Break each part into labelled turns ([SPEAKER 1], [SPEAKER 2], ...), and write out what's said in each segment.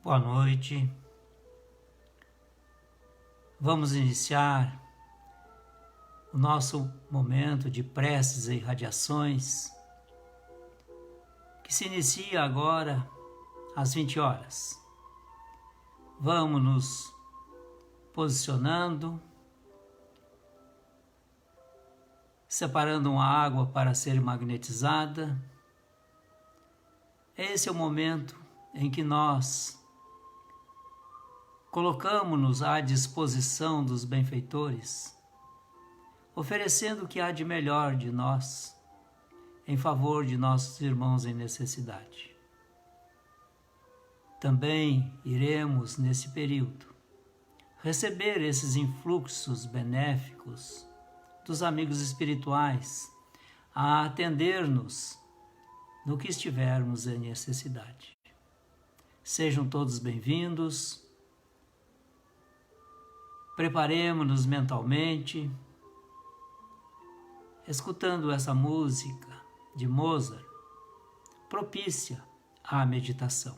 [SPEAKER 1] Boa noite. Vamos iniciar o nosso momento de preces e irradiações, que se inicia agora às 20 horas. Vamos nos posicionando, separando uma água para ser magnetizada. Esse é o momento em que nós colocamos-nos à disposição dos benfeitores, oferecendo o que há de melhor de nós, em favor de nossos irmãos em necessidade. Também iremos, nesse período, receber esses influxos benéficos dos amigos espirituais a atender-nos no que estivermos em necessidade. Sejam todos bem-vindos. Preparemos-nos mentalmente, escutando essa música de Mozart, propícia à meditação.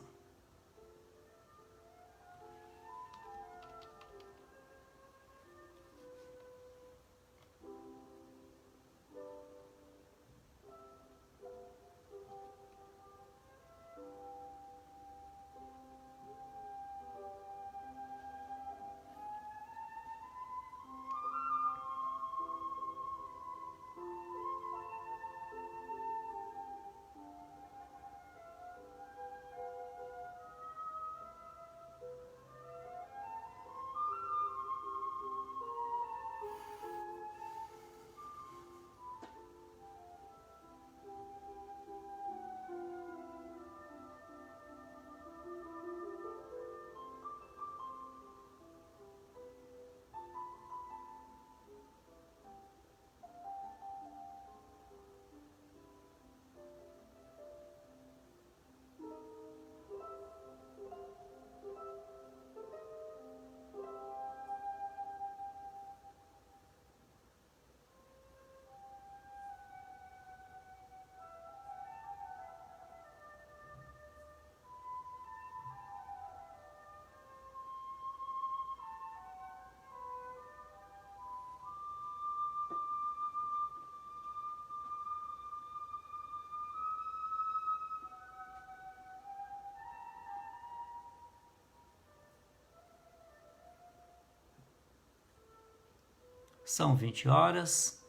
[SPEAKER 1] São 20 horas,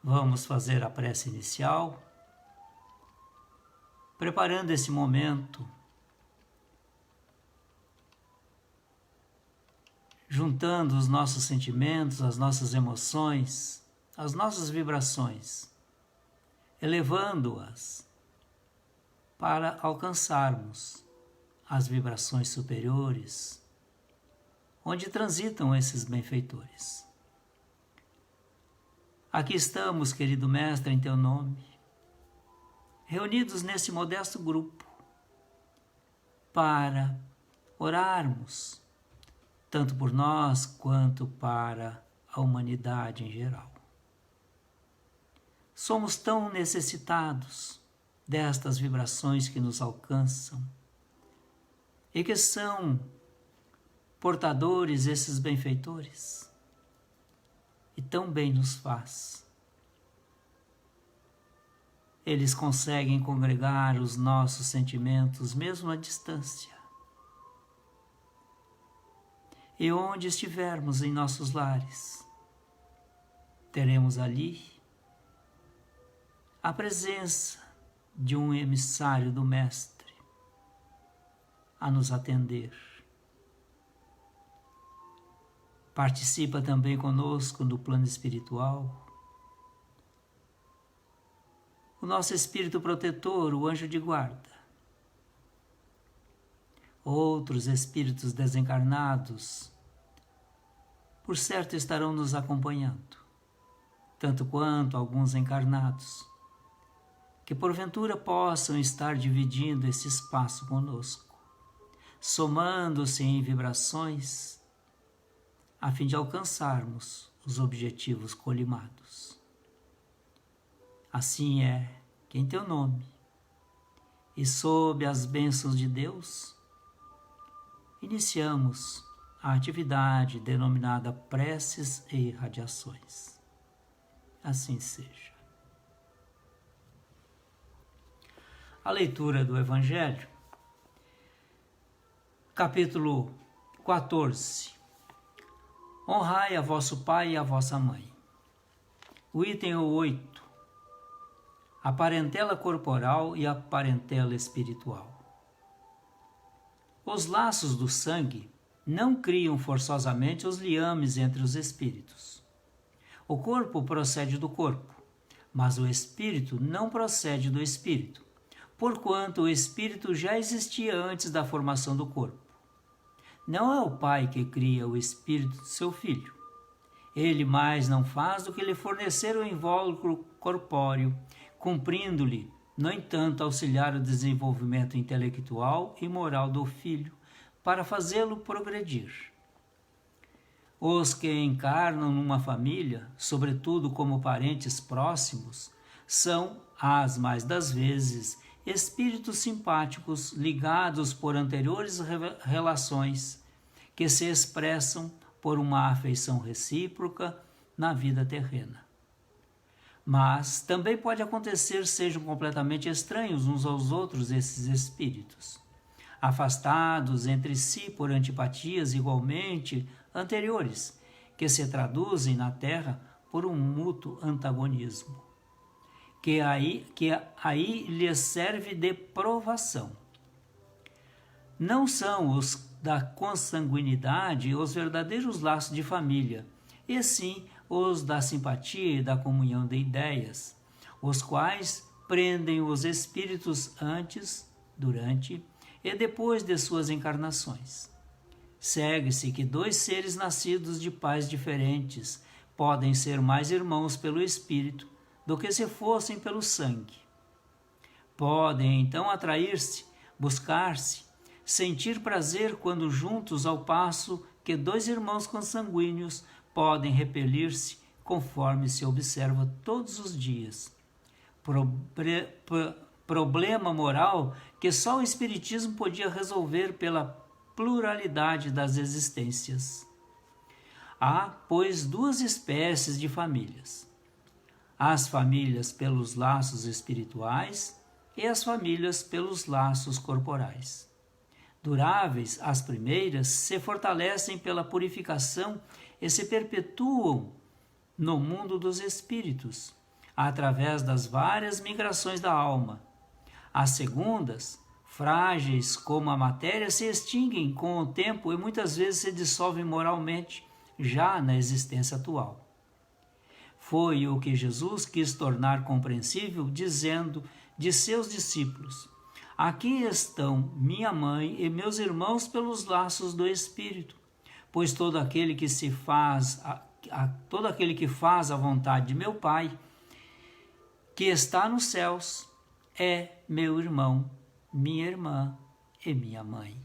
[SPEAKER 1] vamos fazer a prece inicial, preparando esse momento, juntando os nossos sentimentos, as nossas emoções, as nossas vibrações, elevando-as para alcançarmos as vibrações superiores, onde transitam esses benfeitores. Aqui estamos, querido Mestre, em Teu nome, reunidos nesse modesto grupo, para orarmos, tanto por nós quanto para a humanidade em geral. Somos tão necessitados destas vibrações que nos alcançam e que são portadores esses benfeitores. E tão bem nos faz. Eles conseguem congregar os nossos sentimentos mesmo à distância. E onde estivermos em nossos lares, teremos ali a presença de um emissário do Mestre a nos atender. Participa também conosco no plano espiritual o nosso espírito protetor, o anjo de guarda. Outros espíritos desencarnados, por certo, estarão nos acompanhando, tanto quanto alguns encarnados, que porventura possam estar dividindo esse espaço conosco, somando-se em vibrações, a fim de alcançarmos os objetivos colimados. Assim é que em Teu nome e sob as bênçãos de Deus, iniciamos a atividade denominada preces e irradiações. Assim seja. A leitura do Evangelho, capítulo 14. Honrai a vosso pai e a vossa mãe. O item 8. A parentela corporal e a parentela espiritual. Os laços do sangue não criam forçosamente os liames entre os espíritos. O corpo procede do corpo, mas o espírito não procede do espírito, porquanto o espírito já existia antes da formação do corpo. Não é o pai que cria o espírito de seu filho. Ele mais não faz do que lhe fornecer o invólucro corpóreo, cumprindo-lhe, no entanto, auxiliar o desenvolvimento intelectual e moral do filho, para fazê-lo progredir. Os que encarnam numa família, sobretudo como parentes próximos, são, as mais das vezes, espíritos simpáticos ligados por anteriores relações, que se expressam por uma afeição recíproca na vida terrena. Mas também pode acontecer sejam completamente estranhos uns aos outros esses espíritos, afastados entre si por antipatias igualmente anteriores, que se traduzem na Terra por um mútuo antagonismo, que aí lhes serve de provação. Não são os da consanguinidade os verdadeiros laços de família, e sim os da simpatia e da comunhão de ideias, os quais prendem os espíritos antes, durante e depois de suas encarnações. Segue-se que dois seres nascidos de pais diferentes podem ser mais irmãos pelo espírito do que se fossem pelo sangue. Podem então atrair-se, buscar-se, sentir prazer quando juntos, ao passo que dois irmãos consanguíneos podem repelir-se conforme se observa todos os dias. Problema moral que só o Espiritismo podia resolver pela pluralidade das existências. Há, pois, duas espécies de famílias: as famílias pelos laços espirituais e as famílias pelos laços corporais. Duráveis, as primeiras se fortalecem pela purificação e se perpetuam no mundo dos espíritos, através das várias migrações da alma. As segundas, frágeis como a matéria, se extinguem com o tempo e muitas vezes se dissolvem moralmente, já na existência atual. Foi o que Jesus quis tornar compreensível, dizendo de seus discípulos: aqui estão minha mãe e meus irmãos pelos laços do Espírito, pois todo aquele que faz a vontade de meu Pai, que está nos céus, é meu irmão, minha irmã e minha mãe.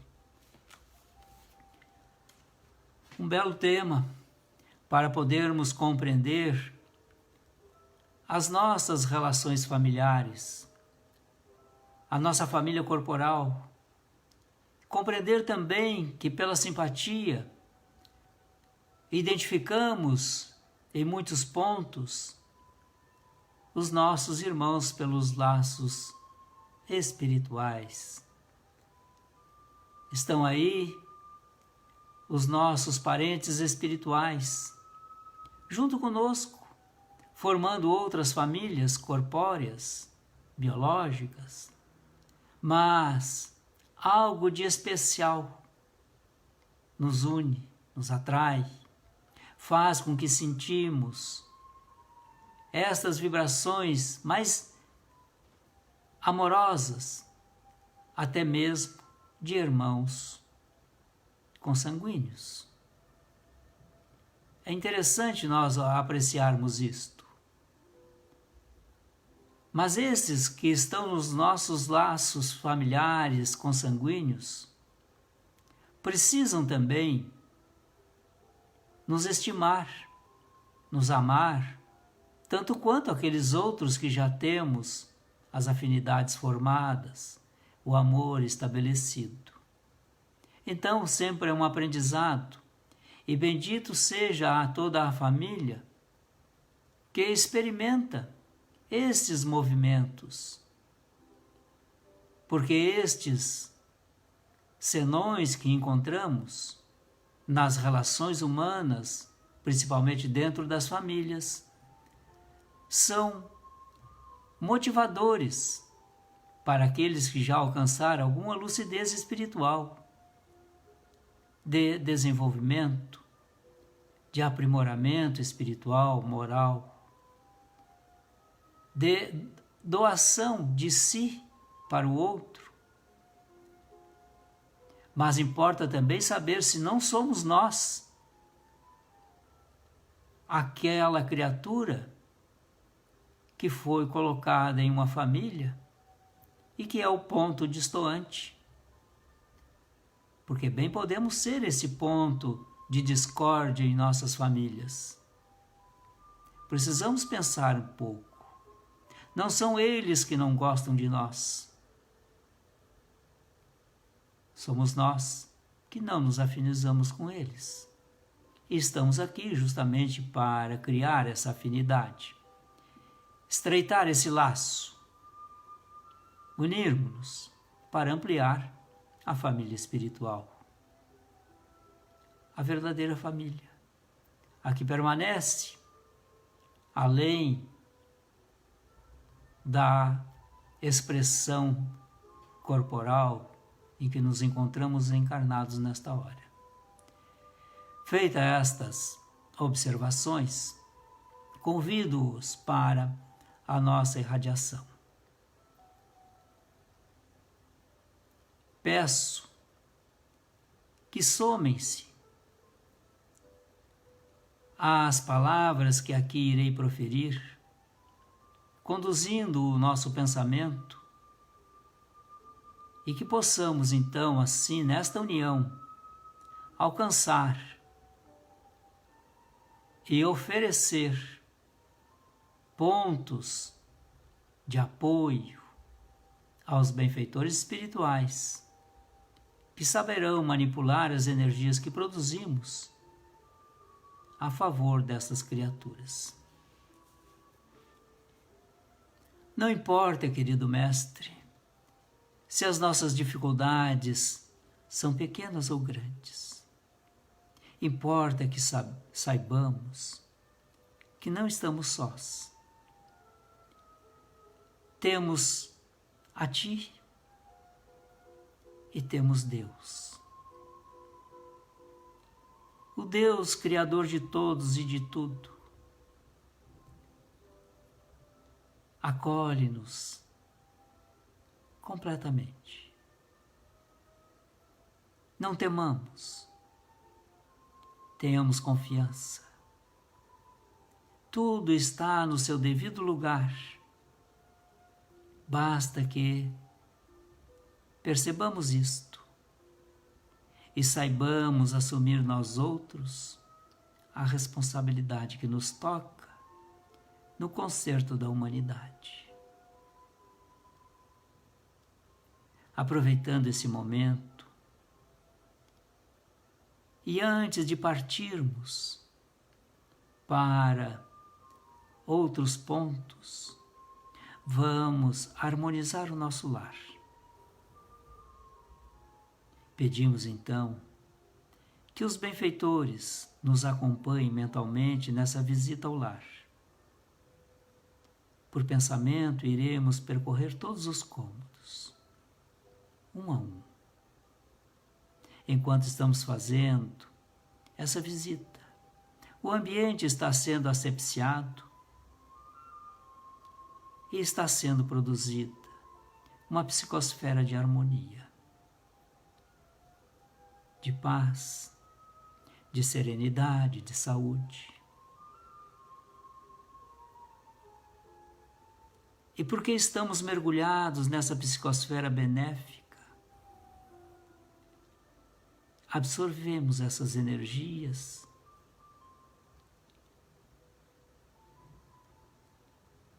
[SPEAKER 1] Um belo tema para podermos compreender as nossas relações familiares, a nossa família corporal. Compreender também que pela simpatia identificamos em muitos pontos os nossos irmãos pelos laços espirituais. Estão aí os nossos parentes espirituais, junto conosco, formando outras famílias corpóreas, biológicas, mas algo de especial nos une, nos atrai, faz com que sentimos estas vibrações mais amorosas, até mesmo de irmãos consanguíneos. É interessante nós apreciarmos isto. Mas esses que estão nos nossos laços familiares consanguíneos precisam também nos estimar, nos amar, tanto quanto aqueles outros que já temos as afinidades formadas, o amor estabelecido. Então sempre é um aprendizado, e bendito seja a toda a família que experimenta estes movimentos, porque estes senões que encontramos nas relações humanas, principalmente dentro das famílias, são motivadores para aqueles que já alcançaram alguma lucidez espiritual, de desenvolvimento, de aprimoramento espiritual, moral, de doação de si para o outro. Mas importa também saber se não somos nós aquela criatura que foi colocada em uma família e que é o ponto distoante. Porque bem podemos ser esse ponto de discórdia em nossas famílias. Precisamos pensar um pouco. Não são eles que não gostam de nós. Somos nós que não nos afinizamos com eles. E estamos aqui justamente para criar essa afinidade, estreitar esse laço, unirmos-nos para ampliar a família espiritual. A verdadeira família, a que permanece além da expressão corporal em que nos encontramos encarnados nesta hora. Feitas estas observações, convido-os para a nossa irradiação. Peço que somem-se às palavras que aqui irei proferir, conduzindo o nosso pensamento, e que possamos então, assim, nesta união, alcançar e oferecer pontos de apoio aos benfeitores espirituais, que saberão manipular as energias que produzimos a favor dessas criaturas. Não importa, querido mestre, se as nossas dificuldades são pequenas ou grandes. Importa que saibamos que não estamos sós. Temos a Ti e temos Deus. O Deus Criador de todos e de tudo. Acolhe-nos completamente. Não temamos. Tenhamos confiança. Tudo está no seu devido lugar. Basta que percebamos isto e saibamos assumir nós outros a responsabilidade que nos toca no concerto da humanidade. Aproveitando esse momento, e antes de partirmos para outros pontos, vamos harmonizar o nosso lar. Pedimos então que os benfeitores nos acompanhem mentalmente nessa visita ao lar. Por pensamento, iremos percorrer todos os cômodos, um a um. Enquanto estamos fazendo essa visita, o ambiente está sendo asepsiado e está sendo produzida uma psicosfera de harmonia, de paz, de serenidade, de saúde. E porque estamos mergulhados nessa psicosfera benéfica, absorvemos essas energias,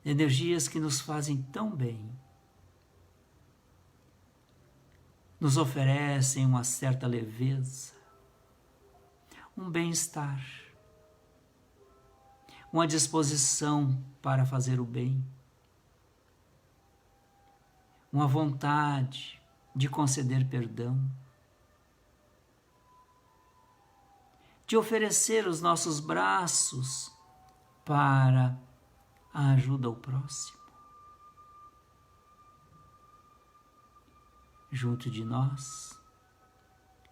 [SPEAKER 1] energias que nos fazem tão bem, nos oferecem uma certa leveza, um bem-estar, uma disposição para fazer o bem, uma vontade de conceder perdão, de oferecer os nossos braços para a ajuda ao próximo. Junto de nós,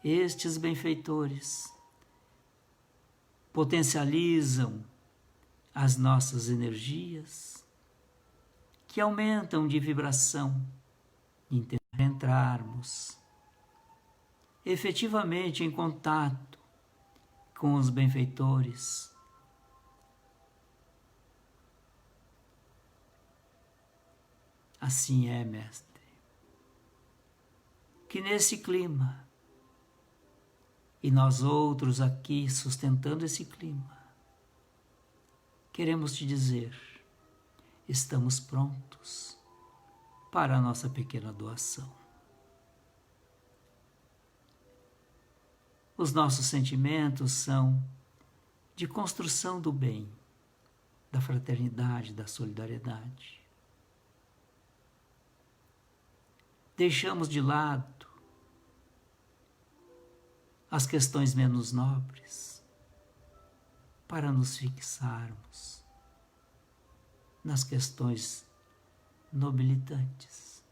[SPEAKER 1] estes benfeitores potencializam as nossas energias, que aumentam de vibração, e entrarmos efetivamente em contato com os benfeitores. Assim é, Mestre, que nesse clima, e nós outros aqui sustentando esse clima, queremos te dizer, estamos prontos para a nossa pequena doação. Os nossos sentimentos são de construção do bem, da fraternidade, da solidariedade. Deixamos de lado as questões menos nobres para nos fixarmos nas questões nobilitantes.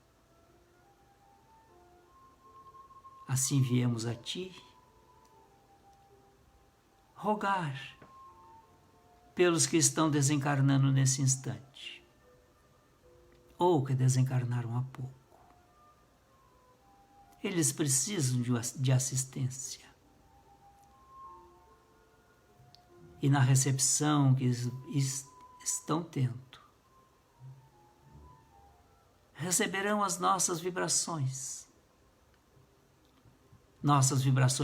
[SPEAKER 1] Assim viemos a Ti rogar pelos que estão desencarnando nesse instante, ou que desencarnaram há pouco. Eles precisam de assistência. E na recepção que estão tendo, receberão as nossas vibrações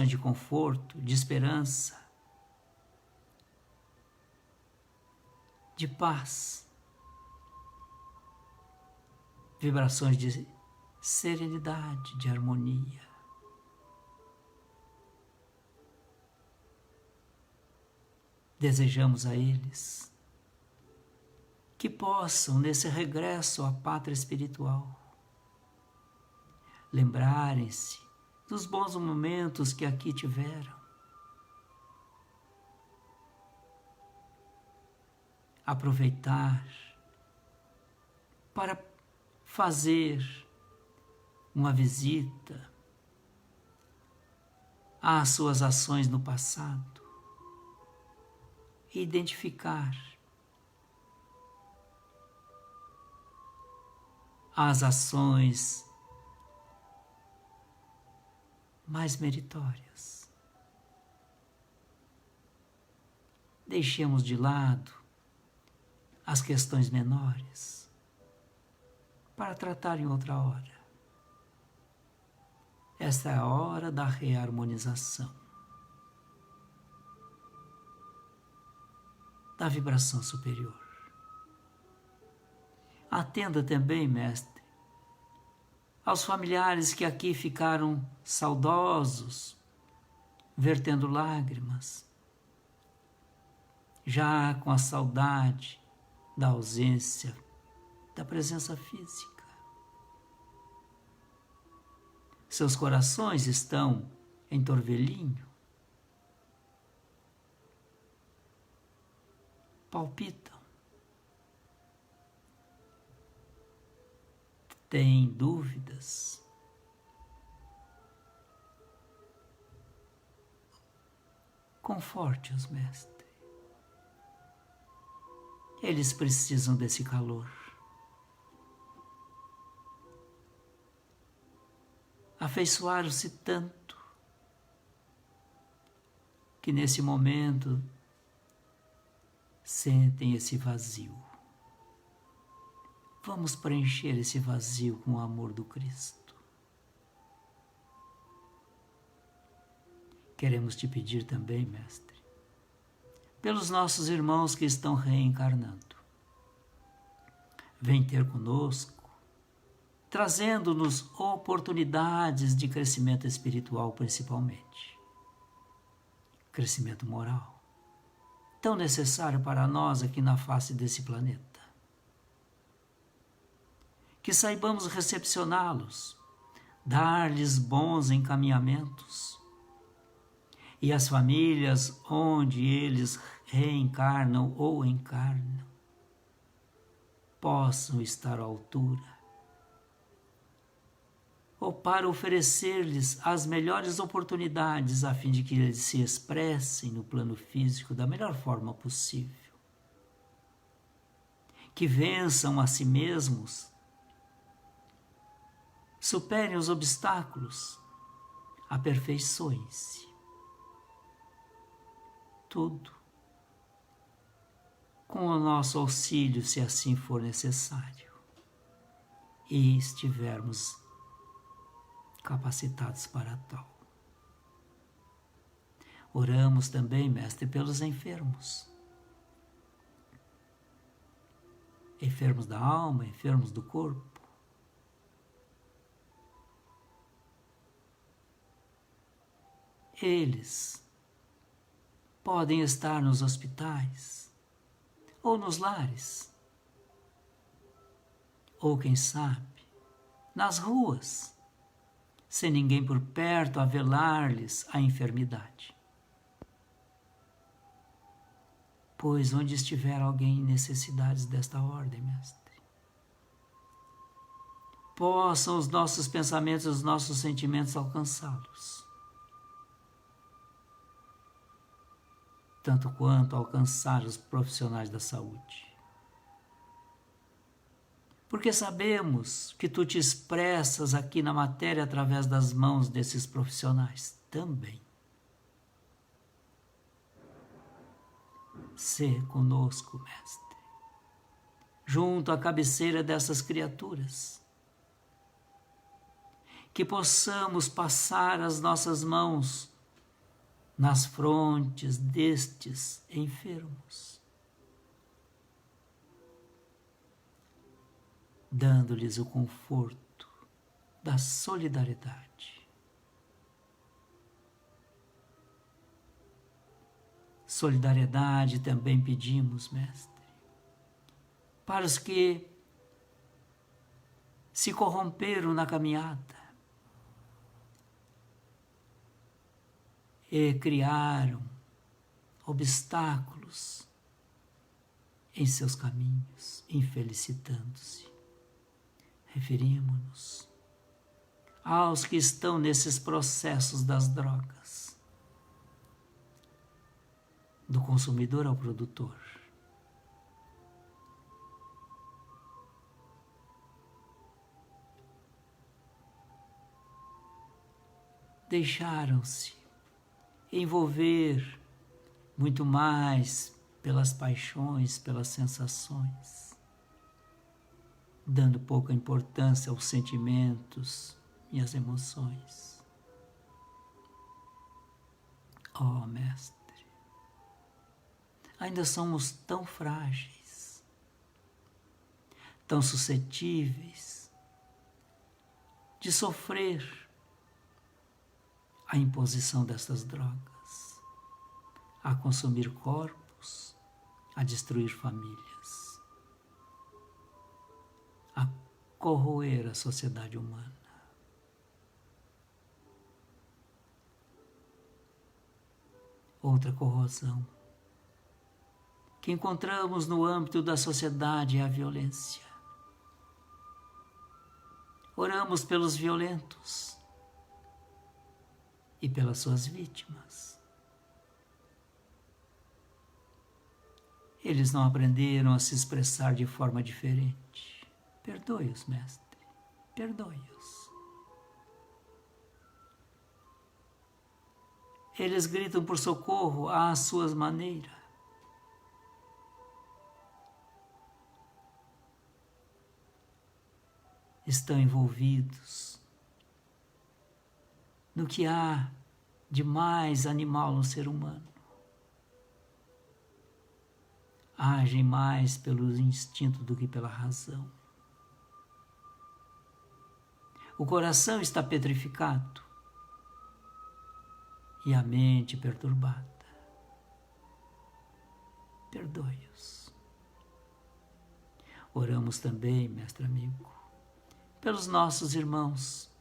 [SPEAKER 1] de conforto, de esperança, de paz, vibrações de serenidade, de harmonia. Desejamos a eles que possam, nesse regresso à pátria espiritual, lembrarem-se dos bons momentos que aqui tiveram, aproveitar para fazer uma visita às suas ações no passado e identificar as ações mais meritórias. Deixemos de lado as questões menores para tratar em outra hora. Esta é a hora da reharmonização, da vibração superior. Atenda também, Mestre, aos familiares que aqui ficaram saudosos, vertendo lágrimas, já com a saudade da ausência da presença física. Seus corações estão em torvelinho, palpitam, têm dúvidas, conforte-os, Mestre. Eles precisam desse calor. Afeiçoaram-se tanto que nesse momento sentem esse vazio. Vamos preencher esse vazio com o amor do Cristo. Queremos te pedir também, Mestre, pelos nossos irmãos que estão reencarnando. Vem ter conosco trazendo-nos oportunidades de crescimento espiritual, principalmente. Crescimento moral, tão necessário para nós aqui na face desse planeta. Que saibamos recepcioná-los, dar-lhes bons encaminhamentos, e as famílias onde eles reencarnam ou encarnam possam estar à altura, ou para oferecer-lhes as melhores oportunidades a fim de que eles se expressem no plano físico da melhor forma possível. Que vençam a si mesmos, superem os obstáculos, aperfeiçoem-se. Tudo com o nosso auxílio, se assim for necessário, e estivermos capacitados para tal. Oramos também, Mestre, pelos enfermos. Enfermos da alma, enfermos do corpo. Eles podem estar nos hospitais, ou nos lares, ou, quem sabe, nas ruas, sem ninguém por perto a velar-lhes a enfermidade. Pois onde estiver alguém em necessidades desta ordem, Mestre, possam os nossos pensamentos e os nossos sentimentos alcançá-los, tanto quanto alcançar os profissionais da saúde. Porque sabemos que Tu te expressas aqui na matéria através das mãos desses profissionais também. Sê conosco, Mestre, junto à cabeceira dessas criaturas, que possamos passar as nossas mãos nas frontes destes enfermos, dando-lhes o conforto da solidariedade. Solidariedade também pedimos, Mestre, para os que se corromperam na caminhada e criaram obstáculos em seus caminhos, infelicitando-se. Referimos-nos aos que estão nesses processos das drogas, do consumidor ao produtor. Deixaram-se envolver muito mais pelas paixões, pelas sensações, dando pouca importância aos sentimentos e às emoções. Oh, Mestre, ainda somos tão frágeis, tão suscetíveis de sofrer a imposição destas drogas, a consumir corpos, a destruir famílias, a corroer a sociedade humana. Outra corrosão que encontramos no âmbito da sociedade é a violência. Oramos pelos violentos e pelas suas vítimas. Eles não aprenderam a se expressar de forma diferente. Perdoe-os, Mestre, perdoe-os. Eles gritam por socorro à sua maneira. Estão envolvidos no que há de mais animal no ser humano. Agem mais pelo instinto do que pela razão. O coração está petrificado e a mente perturbada. Perdoe-os. Oramos também, mestre amigo, pelos nossos irmãos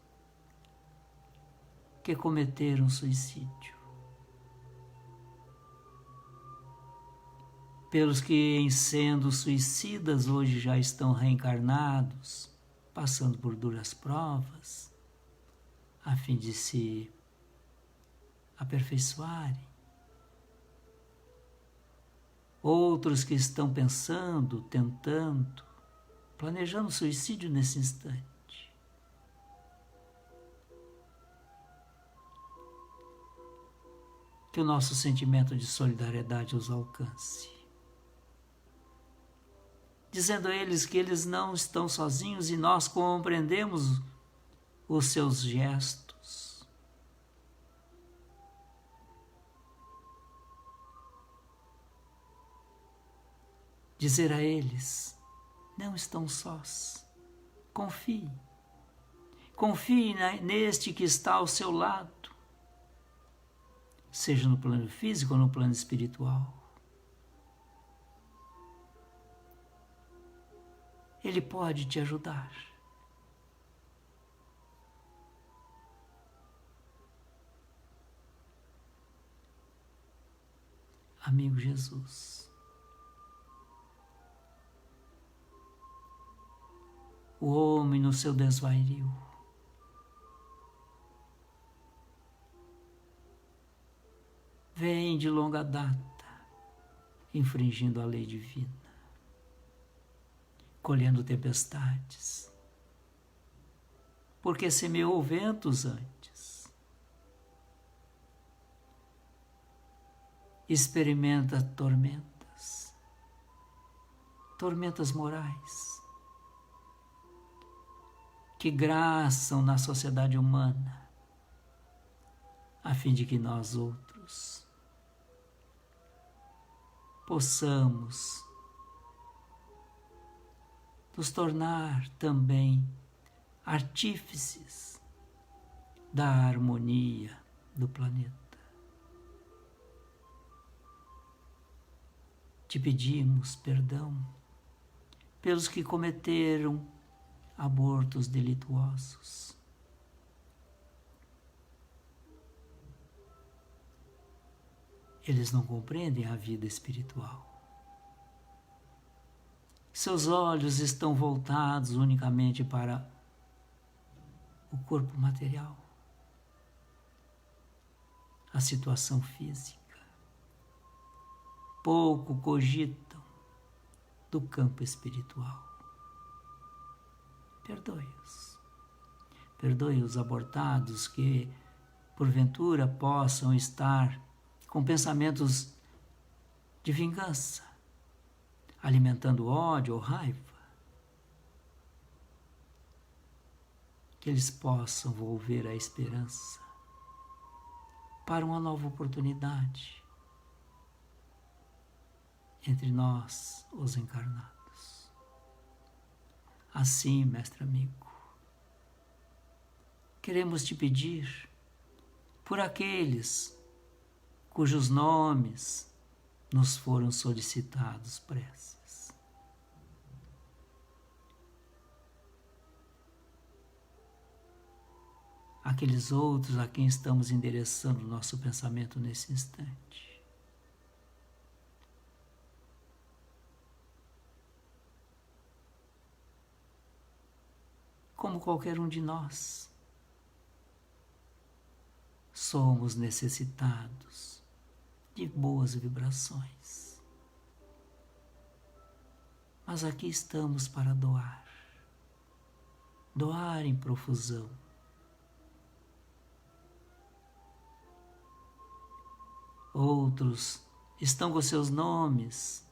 [SPEAKER 1] que cometeram suicídio, pelos que, em sendo suicidas, hoje já estão reencarnados, passando por duras provas, a fim de se aperfeiçoarem. Outros que estão pensando, tentando, planejando suicídio nesse instante. Que o nosso sentimento de solidariedade os alcance, dizendo a eles que eles não estão sozinhos e nós compreendemos os seus gestos. Dizer a eles, não estão sós, confie. Confie neste que está ao seu lado, seja no plano físico ou no plano espiritual. Ele pode te ajudar. Amigo Jesus, o homem no seu desvario vem de longa data infringindo a lei divina, colhendo tempestades, porque semeou ventos antes. Experimenta tormentas morais, que graçam na sociedade humana, a fim de que nós outros possamos nos tornar também artífices da harmonia do planeta. Te pedimos perdão pelos que cometeram abortos delituosos. Eles não compreendem a vida espiritual. Seus olhos estão voltados unicamente para o corpo material, a situação física. Pouco cogitam do campo espiritual. Perdoe-os. Perdoe os abortados que, porventura, possam estar com pensamentos de vingança, alimentando ódio ou raiva. Que eles possam volver a esperança para uma nova oportunidade entre nós, os encarnados. Assim, mestre amigo, queremos te pedir por aqueles cujos nomes nos foram solicitados preces. Aqueles outros a quem estamos endereçando o nosso pensamento nesse instante. Como qualquer um de nós, somos necessitados de boas vibrações. Mas aqui estamos para doar. Doar em profusão. Outros estão com seus nomes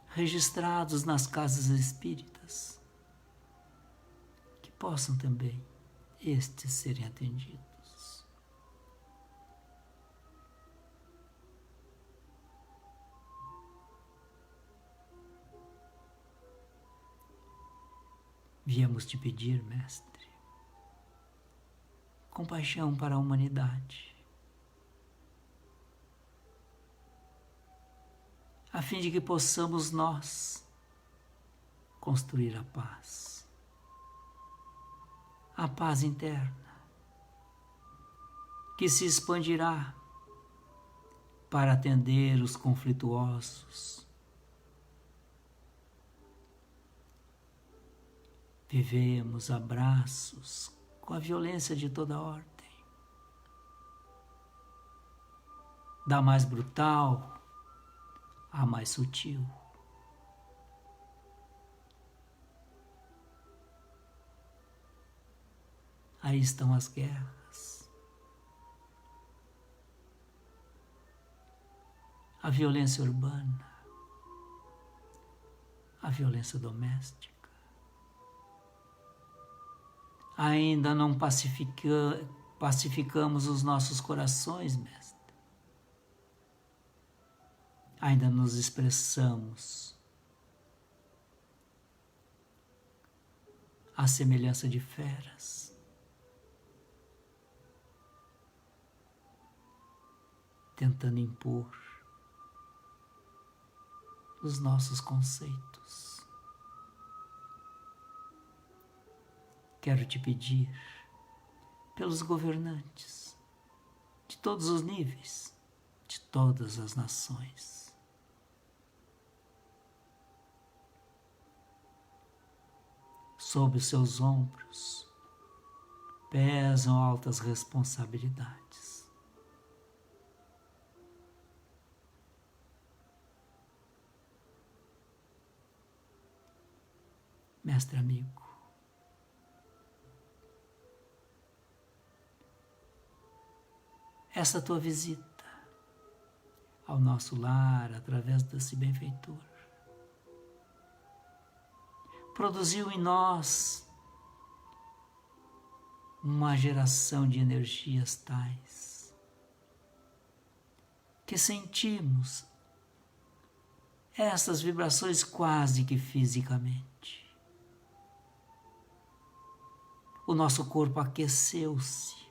[SPEAKER 1] registrados nas casas espíritas. Que possam também estes serem atendidos. Viemos te pedir, mestre, compaixão para a humanidade, a fim de que possamos nós construir a paz interna, que se expandirá para atender os conflituosos. Vivemos abraços com a violência de toda ordem, da mais brutal à mais sutil. Aí estão as guerras, a violência urbana, a violência doméstica. Ainda não pacificamos os nossos corações, mestre. Ainda nos expressamos à semelhança de feras. Tentando impor os nossos conceitos. Quero te pedir pelos governantes de todos os níveis, de todas as nações. Sob os seus ombros pesam altas responsabilidades. Mestre amigo, essa tua visita ao nosso lar através desse benfeitor produziu em nós uma geração de energias tais que sentimos essas vibrações quase que fisicamente. O nosso corpo aqueceu-se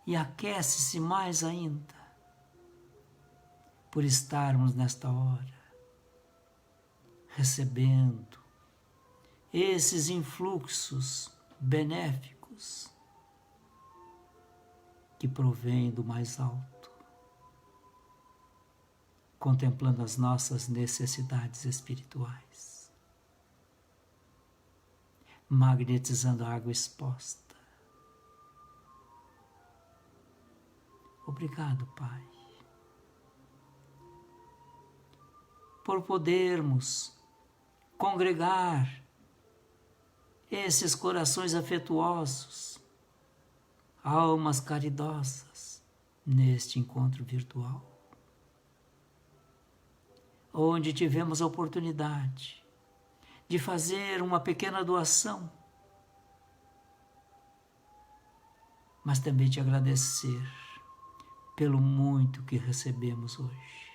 [SPEAKER 1] e aquece-se mais ainda por estarmos nesta hora recebendo esses influxos benéficos que provêm do mais alto, contemplando as nossas necessidades espirituais, magnetizando a água exposta. Obrigado, Pai, por podermos congregar esses corações afetuosos, almas caridosas, neste encontro virtual, onde tivemos a oportunidade de fazer uma pequena doação, mas também te agradecer pelo muito que recebemos hoje,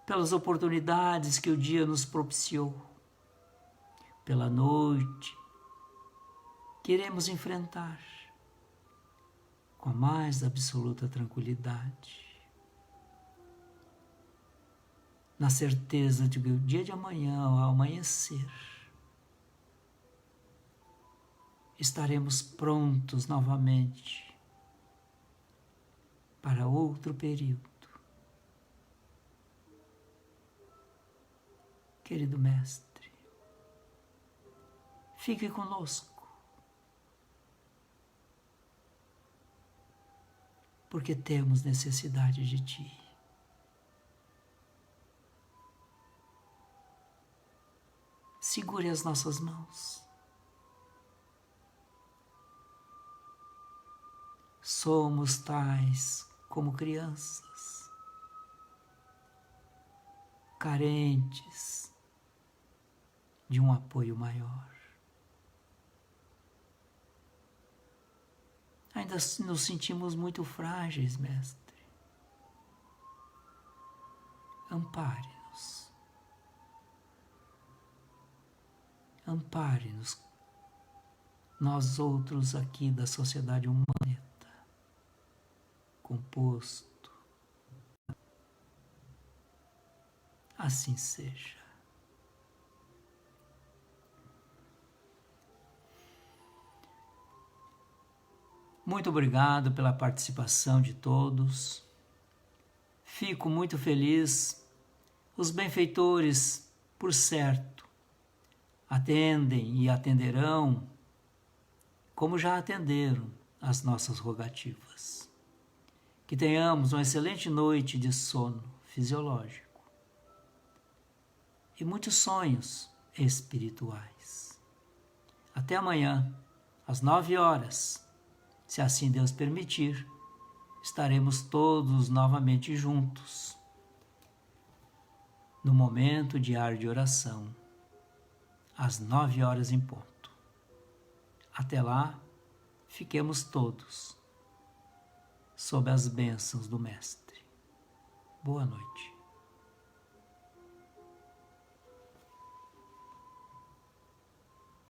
[SPEAKER 1] pelas oportunidades que o dia nos propiciou, pela noite que iremos enfrentar com a mais absoluta tranquilidade, na certeza de que o dia de amanhã, ao amanhecer, estaremos prontos novamente para outro período. Querido Mestre, fique conosco, porque temos necessidade de Ti. Segure as nossas mãos. Somos tais como crianças, carentes de um apoio maior. Ainda nos sentimos muito frágeis, Mestre. Ampare-nos. ampare-nos, nós outros aqui da sociedade humana, composto. Assim seja. Muito obrigado pela participação de todos. Fico muito feliz. Os benfeitores, por certo, atendem e atenderão, como já atenderam as nossas rogativas. Que tenhamos uma excelente noite de sono fisiológico e muitos sonhos espirituais. Até amanhã, às 9 horas. Se assim Deus permitir, estaremos todos novamente juntos, no momento diário de oração, às 9 horas em ponto. Até lá, fiquemos todos sob as bênçãos do Mestre. Boa noite.